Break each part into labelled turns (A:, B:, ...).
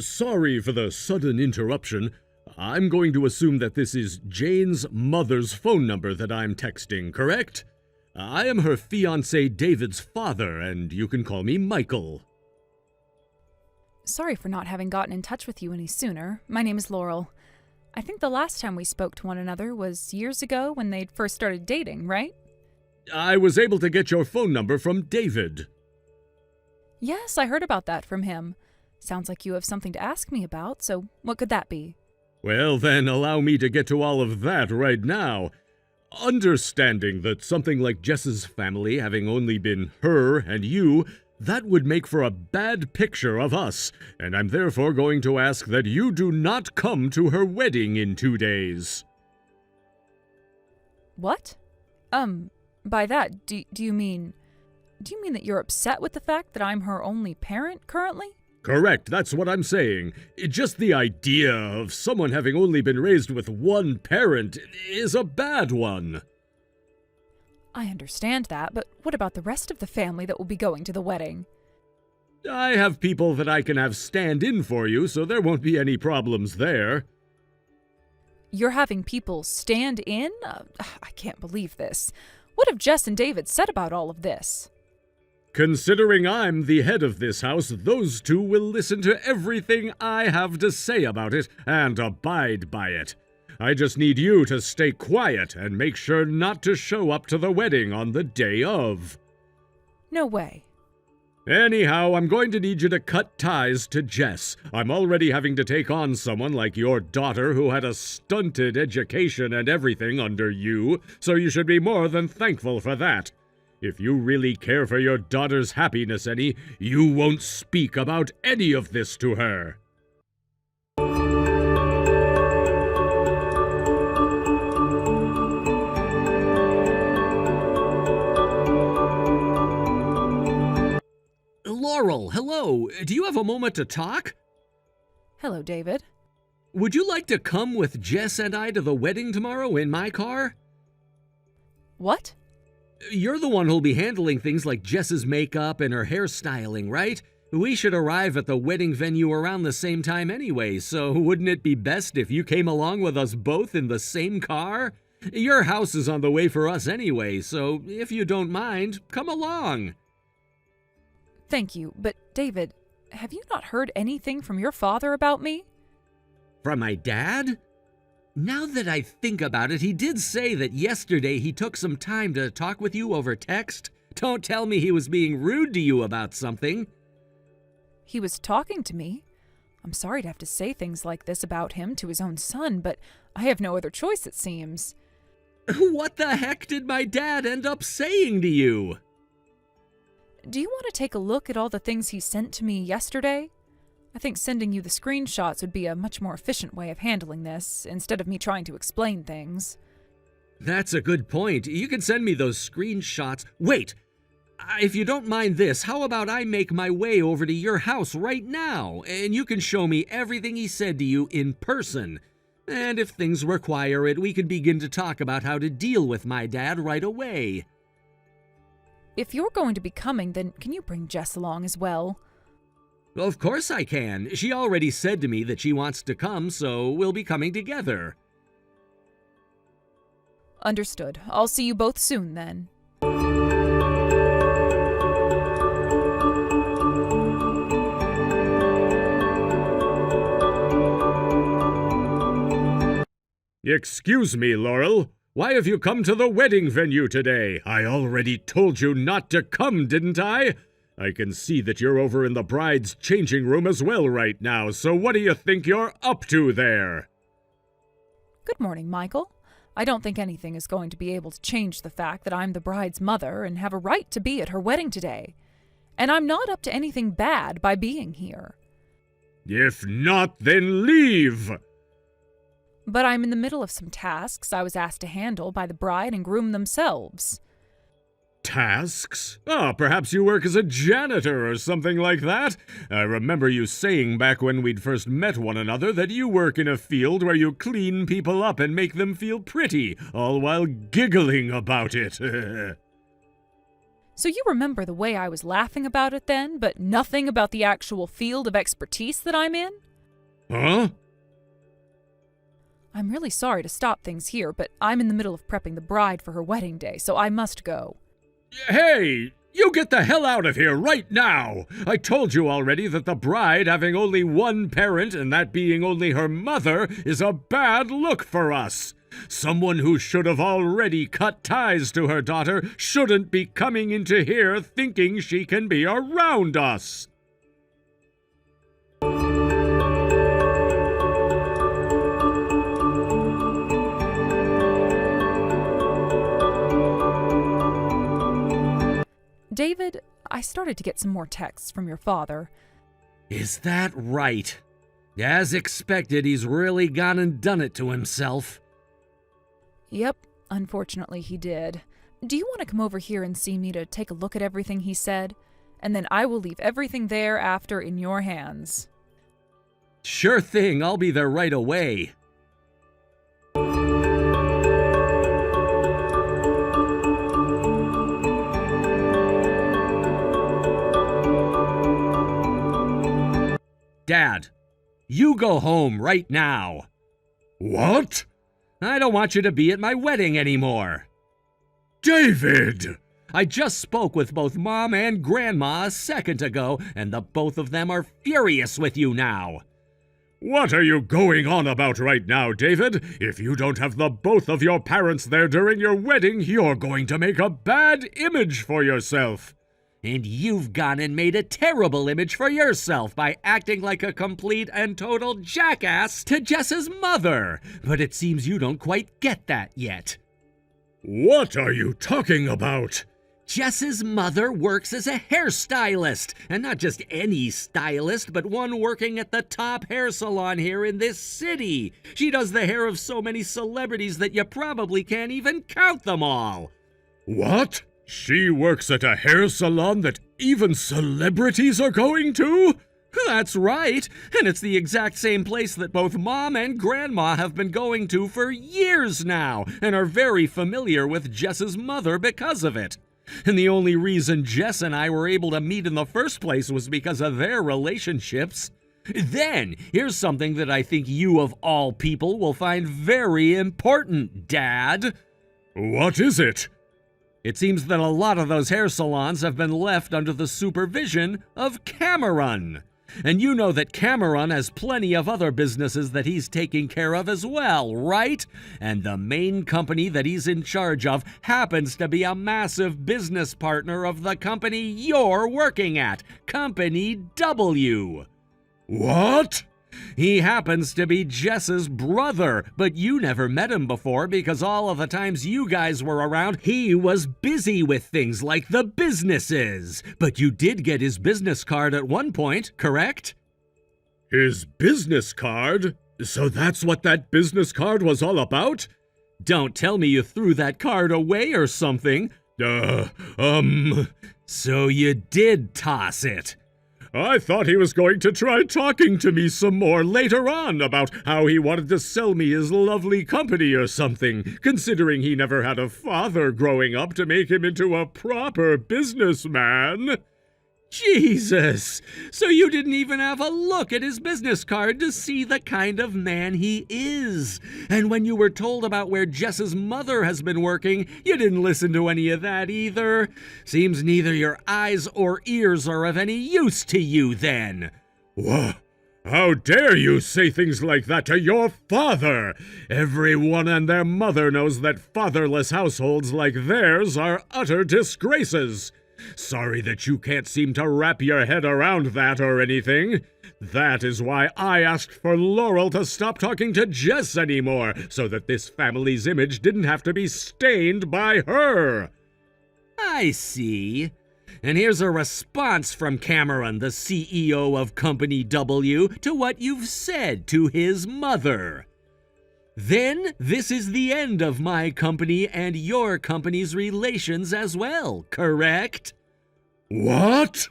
A: Sorry for the sudden interruption. I'm going to assume that this is Jane's mother's phone number that I'm texting, correct? I am her fiance David's father, and you can call me Michael.
B: Sorry for not having gotten in touch with you any sooner. My name is Laurel. I think the last time we spoke to one another was years ago when they'd first started dating, right?
A: I was able to get your phone number from David.
B: Yes, I heard about that from him. Sounds like you have something to ask me about, so what could that be?
A: Well, then, allow me to get to all of that right now. Understanding that something like Jess's family having only been her and you, that would make for a bad picture of us, and I'm therefore going to ask that you do not come to her wedding in 2 days.
B: What? By that, do you mean that you're upset with the fact that I'm her only parent currently?
A: Correct, that's what I'm saying. Just the idea of someone having only been raised with one parent is a bad one.
B: I understand that, but what about the rest of the family that will be going to the wedding?
A: I have people that I can have stand in for you, so there won't be any problems there.
B: You're having people stand in? I can't believe this. What have Jess and David said about all of this?
A: Considering I'm the head of this house, those two will listen to everything I have to say about it and abide by it. I just need you to stay quiet and make sure not to show up to the wedding on the day of.
B: No way.
A: Anyhow, I'm going to need you to cut ties to Jess. I'm already having to take on someone like your daughter who had a stunted education and everything under you, so you should be more than thankful for that. If you really care for your daughter's happiness any, you won't speak about any of this to her. Laurel, hello. Do you have a moment to talk?
B: Hello, David.
A: Would you like to come with Jess and I to the wedding tomorrow in my car?
B: What?
A: You're the one who'll be handling things like Jess's makeup and her hairstyling, right? We should arrive at the wedding venue around the same time anyway, so wouldn't it be best if you came along with us both in the same car? Your house is on the way for us anyway, so if you don't mind, come along.
B: Thank you, but David, have you not heard anything from your father about me?
A: From my dad? Now that I think about it, he did say that yesterday he took some time to talk with you over text. Don't tell me he was being rude to you about something.
B: He was talking to me. I'm sorry to have to say things like this about him to his own son, but I have no other choice, it seems.
A: What the heck did my dad end up saying to you?
B: Do you want to take a look at all the things he sent to me yesterday? I think sending you the screenshots would be a much more efficient way of handling this, instead of me trying to explain things.
A: That's a good point. You can send me those screenshots. Wait! If you don't mind this, how about I make my way over to your house right now, and you can show me everything he said to you in person. And if things require it, we can begin to talk about how to deal with my dad right away.
B: If you're going to be coming, then can you bring Jess along as well?
A: Of course I can. She already said to me that she wants to come, so we'll be coming together.
B: Understood. I'll see you both soon, then.
A: Excuse me, Laurel. Why have you come to the wedding venue today? I already told you not to come, didn't I? I can see that you're over in the bride's changing room as well right now, so what do you think you're up to there?
B: Good morning, Michael. I don't think anything is going to be able to change the fact that I'm the bride's mother and have a right to be at her wedding today. And I'm not up to anything bad by being here.
A: If not, then leave!
B: But I'm in the middle of some tasks I was asked to handle by the bride and groom themselves.
A: Tasks? Oh, perhaps you work as a janitor or something like that? I remember you saying back when we'd first met one another that you work in a field where you clean people up and make them feel pretty, all while giggling about it.
B: So you remember the way I was laughing about it then, but nothing about the actual field of expertise that I'm in?
A: Huh?
B: I'm really sorry to stop things here, but I'm in the middle of prepping the bride for her wedding day, so I must go.
A: Hey! You get the hell out of here right now! I told you already that the bride having only one parent, and that being only her mother, is a bad look for us. Someone who should have already cut ties to her daughter shouldn't be coming into here thinking she can be around us.
B: David, I started to get some more texts from your father.
A: Is that right? As expected, he's really gone and done it to himself.
B: Yep, unfortunately he did. Do you want to come over here and see me to take a look at everything he said? And then I will leave everything thereafter in your hands.
A: Sure thing, I'll be there right away. Dad, you go home right now. What? I don't want you to be at my wedding anymore. David! I just spoke with both Mom and Grandma a second ago, and the both of them are furious with you now. What are you going on about right now, David? If you don't have the both of your parents there during your wedding, you're going to make a bad image for yourself. And you've gone and made a terrible image for yourself by acting like a complete and total jackass to Jess's mother. But it seems you don't quite get that yet. What are you talking about? Jess's mother works as a hairstylist, and not just any stylist, but one working at the top hair salon here in this city. She does the hair of so many celebrities that you probably can't even count them all. What? She works at a hair salon that even celebrities are going to? That's right, and it's the exact same place that both Mom and Grandma have been going to for years now, and are very familiar with Jess's mother because of it. And the only reason Jess and I were able to meet in the first place was because of their relationships. Then, here's something that I think you of all people will find very important, Dad. What is it? It seems that a lot of those hair salons have been left under the supervision of Cameron. And you know that Cameron has plenty of other businesses that he's taking care of as well, right? And the main company that he's in charge of happens to be a massive business partner of the company you're working at, Company W. What? He happens to be Jess's brother, but you never met him before because all of the times you guys were around, he was busy with things like the businesses. But you did get his business card at one point, correct? His business card? So that's what that business card was all about? Don't tell me you threw that card away or something. So you did toss it. I thought he was going to try talking to me some more later on about how he wanted to sell me his lovely company or something, considering he never had a father growing up to make him into a proper businessman. Jesus! So you didn't even have a look at his business card to see the kind of man he is. And when you were told about where Jess's mother has been working, you didn't listen to any of that either. Seems neither your eyes or ears are of any use to you then. Whoa! How dare you say things like that to your father? Everyone and their mother knows that fatherless households like theirs are utter disgraces. Sorry that you can't seem to wrap your head around that or anything. That is why I asked for Laurel to stop talking to Jess anymore, so that this family's image didn't have to be stained by her. I see. And here's a response from Cameron, the CEO of Company W, to what you've said to his mother. Then, this is the end of my company and your company's relations as well, correct? What?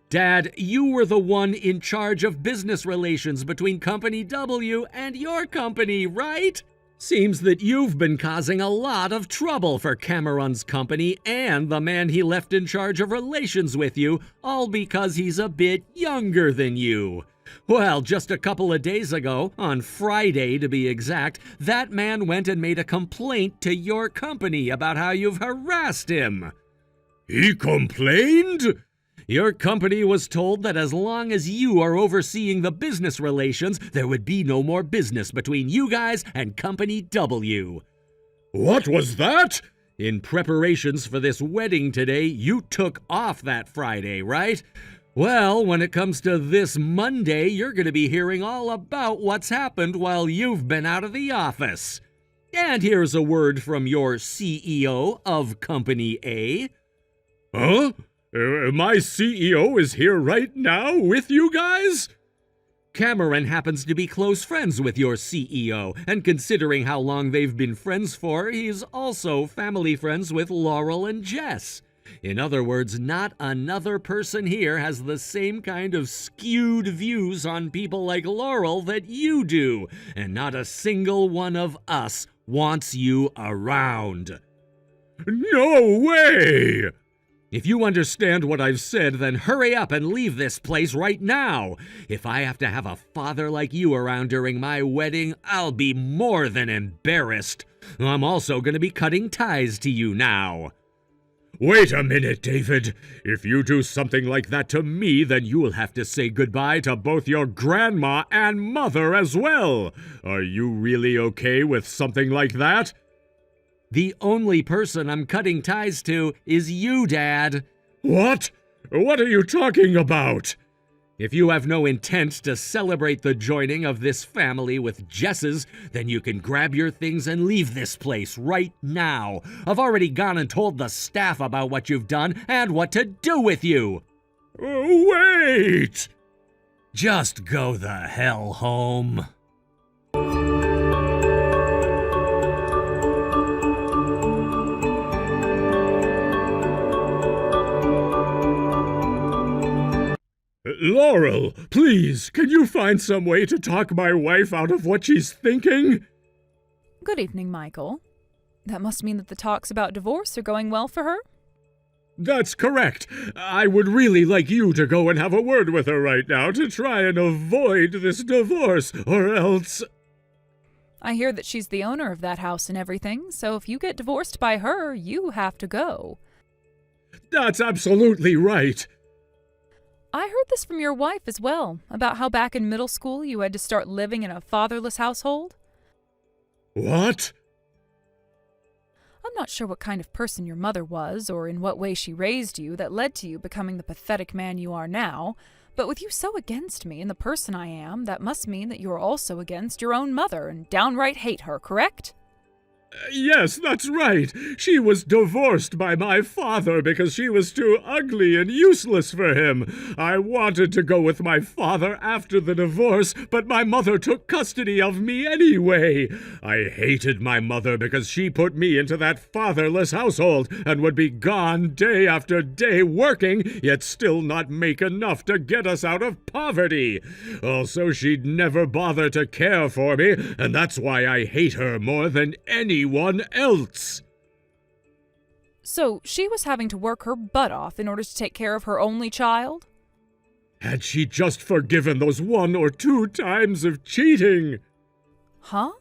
A: Dad, you were the one in charge of business relations between Company W and your company, right? Seems that you've been causing a lot of trouble for Cameron's company and the man he left in charge of relations with you, all because he's a bit younger than you. Well, just a couple of days ago, on Friday to be exact, that man went and made a complaint to your company about how you've harassed him. He complained? Your company was told that as long as you are overseeing the business relations, there would be no more business between you guys and Company W. What was that? In preparations for this wedding today, you took off that Friday, right? Well, when it comes to this Monday, you're going to be hearing all about what's happened while you've been out of the office. And here's a word from your CEO of Company A. Huh? My CEO is here right now with you guys? Cameron happens to be close friends with your CEO, and considering how long they've been friends for, he's also family friends with Laurel and Jess. In other words, not another person here has the same kind of skewed views on people like Laurel that you do, and not a single one of us wants you around. No way! If you understand what I've said, then hurry up and leave this place right now. If I have to have a father like you around during my wedding, I'll be more than embarrassed. I'm also going to be cutting ties to you now. Wait a minute, David. If you do something like that to me, then you will have to say goodbye to both your grandma and mother as well. Are you really okay with something like that? The only person I'm cutting ties to is you, Dad. What? What are you talking about? If you have no intent to celebrate the joining of this family with Jess's, then you can grab your things and leave this place right now. I've already gone and told the staff about what you've done and what to do with you. Wait! Just go the hell home. Laurel, please, can you find some way to talk my wife out of what she's thinking?
B: Good evening, Michael. That must mean that the talks about divorce are going well for her?
A: That's correct. I would really like you to go and have a word with her right now to try and avoid this divorce, or else...
B: I hear that she's the owner of that house and everything, so if you get divorced by her, you have to go.
A: That's absolutely right.
B: I heard this from your wife as well, about how back in middle school you had to start living in a fatherless household.
A: What?
B: I'm not sure what kind of person your mother was, or in what way she raised you that led to you becoming the pathetic man you are now, but with you so against me and the person I am, that must mean that you are also against your own mother and downright hate her, correct?
A: Yes, that's right. She was divorced by my father because she was too ugly and useless for him. I wanted to go with my father after the divorce, but my mother took custody of me anyway. I hated my mother because she put me into that fatherless household and would be gone day after day working, yet still not make enough to get us out of poverty. Also, she'd never bother to care for me, and that's why I hate her more than anyone else.
B: So she was having to work her butt off in order to take care of her only child?
A: Had she just forgiven those 1 or 2 times of cheating?
B: Huh?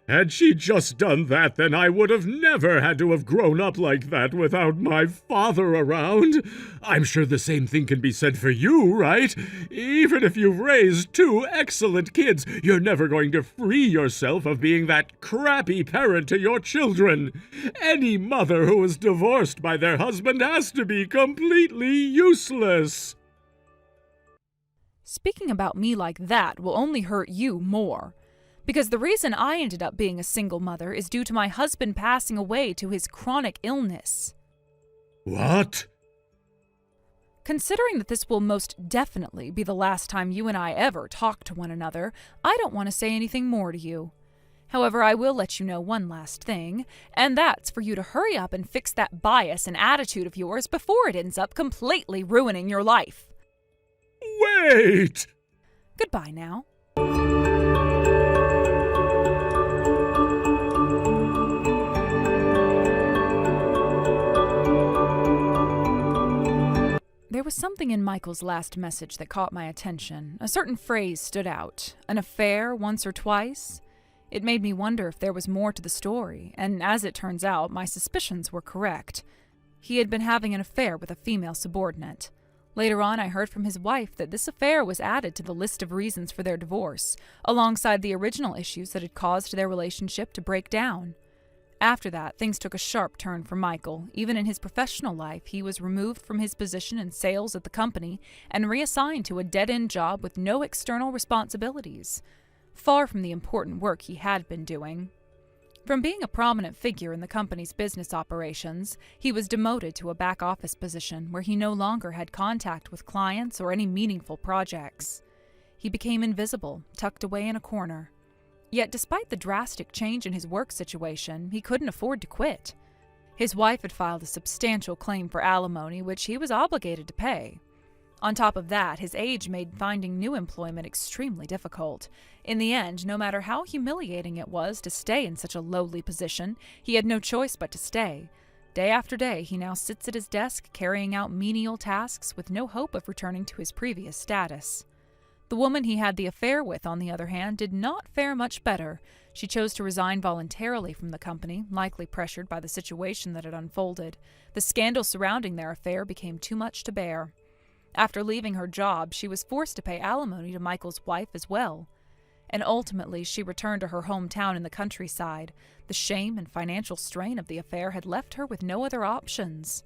A: Had she just done that, then I would have never had to have grown up like that without my father around. I'm sure the same thing can be said for you, right? Even if you've raised 2 excellent kids, you're never going to free yourself of being that crappy parent to your children. Any mother who is divorced by their husband has to be completely useless.
B: Speaking about me like that will only hurt you more. Because the reason I ended up being a single mother is due to my husband passing away to his chronic illness.
A: What?
B: Considering that this will most definitely be the last time you and I ever talk to one another, I don't want to say anything more to you. However, I will let you know one last thing, and that's for you to hurry up and fix that bias and attitude of yours before it ends up completely ruining your life.
A: Wait!
B: Goodbye now. There was something in Michael's last message that caught my attention. A certain phrase stood out. An affair once or twice? It made me wonder if there was more to the story, and as it turns out, my suspicions were correct. He had been having an affair with a female subordinate. Later on, I heard from his wife that this affair was added to the list of reasons for their divorce, alongside the original issues that had caused their relationship to break down. After that, things took a sharp turn for Michael. Even in his professional life, he was removed from his position in sales at the company and reassigned to a dead-end job with no external responsibilities, far from the important work he had been doing. From being a prominent figure in the company's business operations, he was demoted to a back-office position where he no longer had contact with clients or any meaningful projects. He became invisible, tucked away in a corner. Yet despite the drastic change in his work situation, he couldn't afford to quit. His wife had filed a substantial claim for alimony, which he was obligated to pay. On top of that, his age made finding new employment extremely difficult. In the end, no matter how humiliating it was to stay in such a lowly position, he had no choice but to stay. Day after day, he now sits at his desk carrying out menial tasks with no hope of returning to his previous status. The woman he had the affair with, on the other hand, did not fare much better. She chose to resign voluntarily from the company, likely pressured by the situation that had unfolded. The scandal surrounding their affair became too much to bear. After leaving her job, she was forced to pay alimony to Michael's wife as well. And ultimately, she returned to her hometown in the countryside. The shame and financial strain of the affair had left her with no other options.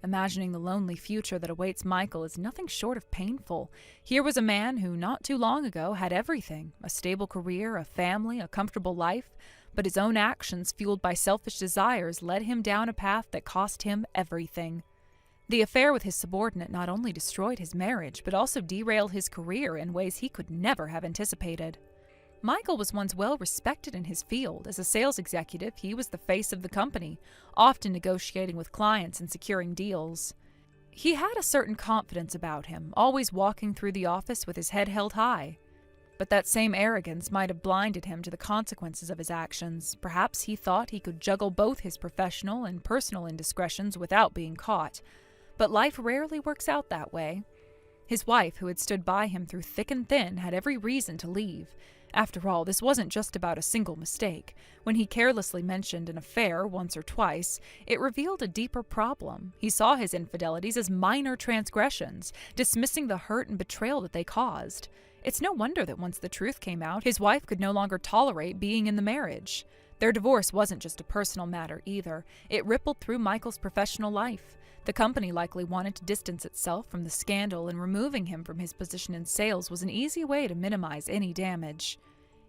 B: Imagining the lonely future that awaits Michael is nothing short of painful. Here was a man who, not too long ago, had everything: a stable career, a family, a comfortable life, but his own actions, fueled by selfish desires, led him down a path that cost him everything. The affair with his subordinate not only destroyed his marriage, but also derailed his career in ways he could never have anticipated. Michael was once well respected in his field. As a sales executive, he was the face of the company, often negotiating with clients and securing deals. He had a certain confidence about him, always walking through the office with his head held high. But that same arrogance might have blinded him to the consequences of his actions. Perhaps he thought he could juggle both his professional and personal indiscretions without being caught. But life rarely works out that way. His wife, who had stood by him through thick and thin, had every reason to leave. After all, this wasn't just about a single mistake. When he carelessly mentioned an affair once or twice, it revealed a deeper problem. He saw his infidelities as minor transgressions, dismissing the hurt and betrayal that they caused. It's no wonder that once the truth came out, his wife could no longer tolerate being in the marriage. Their divorce wasn't just a personal matter either. It rippled through Michael's professional life. The company likely wanted to distance itself from the scandal, and removing him from his position in sales was an easy way to minimize any damage.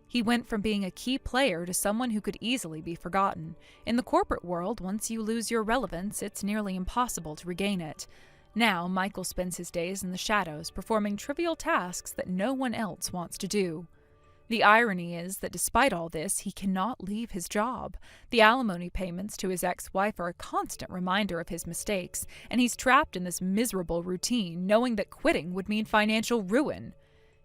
B: He went from being a key player to someone who could easily be forgotten. In the corporate world, once you lose your relevance, it's nearly impossible to regain it. Now, Michael spends his days in the shadows, performing trivial tasks that no one else wants to do. The irony is that despite all this, he cannot leave his job. The alimony payments to his ex-wife are a constant reminder of his mistakes, and he's trapped in this miserable routine, knowing that quitting would mean financial ruin.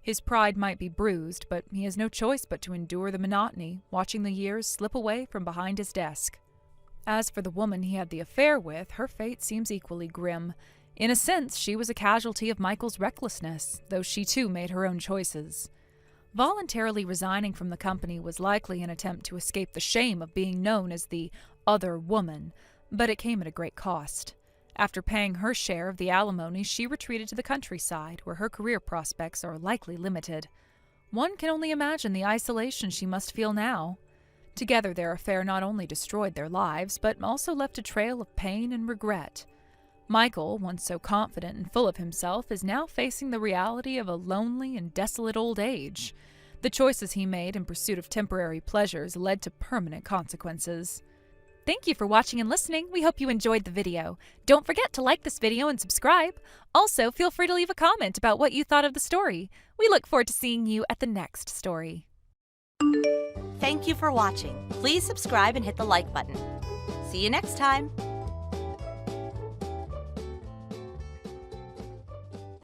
B: His pride might be bruised, but he has no choice but to endure the monotony, watching the years slip away from behind his desk. As for the woman he had the affair with, her fate seems equally grim. In a sense, she was a casualty of Michael's recklessness, though she too made her own choices. Voluntarily resigning from the company was likely an attempt to escape the shame of being known as the other woman, but it came at a great cost. After paying her share of the alimony, she retreated to the countryside, where her career prospects are likely limited. One can only imagine the isolation she must feel now. Together, their affair not only destroyed their lives, but also left a trail of pain and regret. Michael, once so confident and full of himself, is now facing the reality of a lonely and desolate old age. The choices he made in pursuit of temporary pleasures led to permanent consequences. Thank you for watching and listening. We hope you enjoyed the video. Don't forget to like this video and subscribe. Also, feel free to leave a comment about what you thought of the story. We look forward to seeing you at the next story.
C: Thank you for watching. Please subscribe and hit the like button. See you next time.